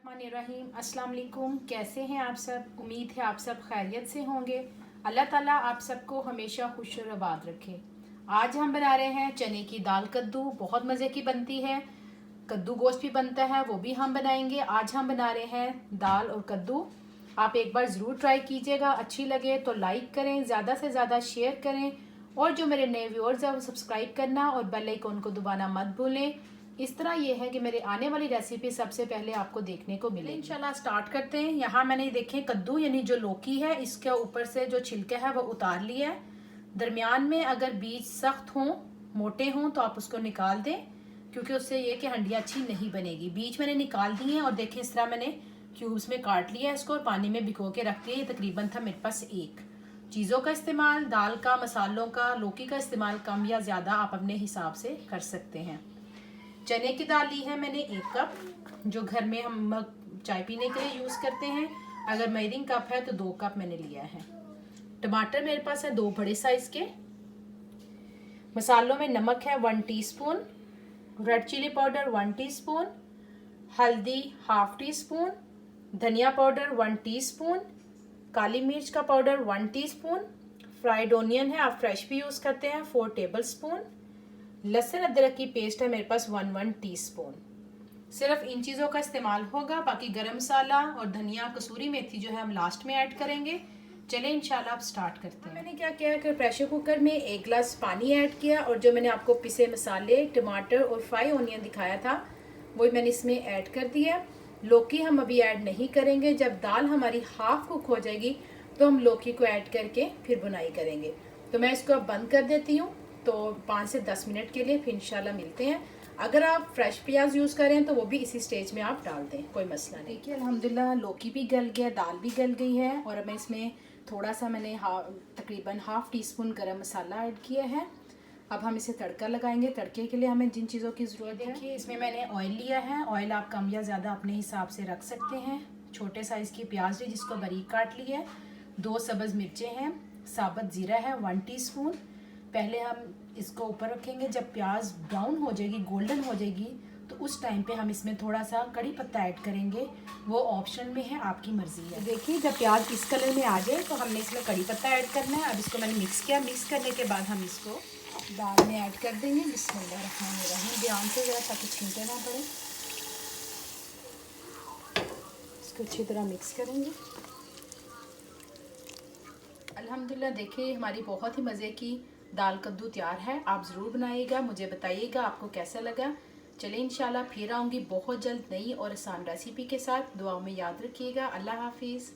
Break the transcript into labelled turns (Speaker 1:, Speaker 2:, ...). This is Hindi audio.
Speaker 1: बिस्मिल्लाहिर्रहमानिर्रहीम। अस्सलाम वालेकुम। कैसे हैं आप सब? उम्मीद है आप सब खैरियत से होंगे। अल्लाह ताला आप सबको हमेशा खुश और आबाद रखे। आज हम बना रहे हैं चने की दाल कद्दू। बहुत मज़े की बनती है। कद्दू गोश्त भी बनता है, वो भी हम बनाएंगे। आज हम बना रहे हैं दाल और कद्दू। आप एक बार ज़रूर ट्राई कीजिएगा। अच्छी लगे तो लाइक करें, ज़्यादा से ज़्यादा शेयर करें और जो मेरे नए व्यूअर्स हैं वो सब्सक्राइब करना और बेल आइकन को दबाना मत भूलें। इस तरह ये है कि मेरे आने वाली रेसिपी सबसे पहले आपको देखने को मिले। इंशाल्लाह स्टार्ट करते हैं। यहाँ मैंने देखें कद्दू यानी जो लौकी है इसके ऊपर से जो छिलके है वो उतार लिया है। दरमियान में अगर बीज सख्त हों, मोटे हों तो आप उसको निकाल दें, क्योंकि उससे ये कि हंडिया अच्छी नहीं बनेगी। बीज मैंने निकाल दिए हैं और देखें इस तरह मैंने क्यूब्स में काट लिया है इसको और पानी में भिगो के रख दिया। ये तकरीबन था मेरे पास एक। चीज़ों का इस्तेमाल, दाल का, मसालों का, लौकी का इस्तेमाल कम या ज़्यादा आप अपने हिसाब से कर सकते हैं। चने की दाल ली है मैंने 1 कप, जो घर में हम चाय पीने के लिए यूज़ करते हैं। अगर मेजरिंग कप है तो 2 कप मैंने लिया है। टमाटर मेरे पास है 2 बड़े साइज़ के। मसालों में नमक है 1 teaspoon, red chili powder 1 teaspoon, हल्दी 1/2 टीस्पून, धनिया पाउडर 1 टीस्पून, काली मिर्च का पाउडर 1 टीस्पून, फ्राइड ऑनियन है, आप फ्रेश भी यूज़ करते हैं, 4 टेबलस्पून, लहसुन अदरक की पेस्ट है मेरे पास 1 टीस्पून। सिर्फ इन चीज़ों का इस्तेमाल होगा। बाकी गरम मसाला और धनिया, कसूरी मेथी जो है हम लास्ट में ऐड करेंगे। चलें इंशाल्लाह अब स्टार्ट करते हैं। मैंने क्या किया कि प्रेशर कुकर में 1 गिलास पानी ऐड किया और जो मैंने आपको पिसे मसाले, टमाटर और फ्राई ऑनियन दिखाया था वो मैंने इसमें ऐड कर दिया। लौकी हम अभी ऐड नहीं करेंगे। जब दाल हमारी हाफ कुक हो जाएगी तो हम लौकी को ऐड करके फिर बुनाई करेंगे। तो मैं इसको अब बंद कर देती हूँ, तो 5 से 10 मिनट के लिए, फिर इंशाल्लाह मिलते हैं। अगर आप फ्रेश प्याज यूज़ करें तो वो भी इसी स्टेज में आप डाल दें, कोई मसला नहीं। देखिए अल्हम्दुलिल्लाह लौकी भी गल गया, दाल भी गल गई है और अब मैं इसमें थोड़ा सा मैंने तकरीबन 1/2 टीस्पून गरम मसाला ऐड किया है। अब हम इसे तड़का लगाएंगे। तड़के के लिए हमें जिन चीज़ों की ज़रूरत है, देखिए इसमें मैंने ऑयल लिया है। ऑयल आप कम या ज़्यादा अपने हिसाब से रख सकते हैं। छोटे साइज़ की प्याज ली जिसको बारीक काट लिया है, 2 सब्ज़ मिर्चें हैं, साबुत ज़ीरा है 1 टीस्पून। पहले हम इसको ऊपर रखेंगे। जब प्याज ब्राउन हो जाएगी, गोल्डन हो जाएगी, तो उस टाइम पे हम इसमें थोड़ा सा कड़ी पत्ता ऐड करेंगे। वो ऑप्शन में है, आपकी मर्ज़ी है। तो देखिए जब प्याज इस कलर में आ जाए तो हमने इसमें कड़ी पत्ता ऐड करना है। अब इसको मैंने मिक्स किया। मिक्स करने के बाद हम इसको दाल में ऐड कर देंगे। बिस्मिल्लाहिर्रहमानिर्रहीम। ध्यान से ज़रा ताकि छींटे ना पड़े। इसको अच्छी तरह मिक्स करेंगे। अल्हम्दुलिल्लाह देखिए हमारी बहुत ही मज़े की दाल कद्दू तैयार है। आप ज़रूर बनाइएगा, मुझे बताइएगा आपको कैसा लगा। चलिए इंशाल्लाह फिर आऊँगी बहुत जल्द नई और आसान रेसिपी के साथ। दुआओं में याद रखिएगा। अल्लाह हाफिज़।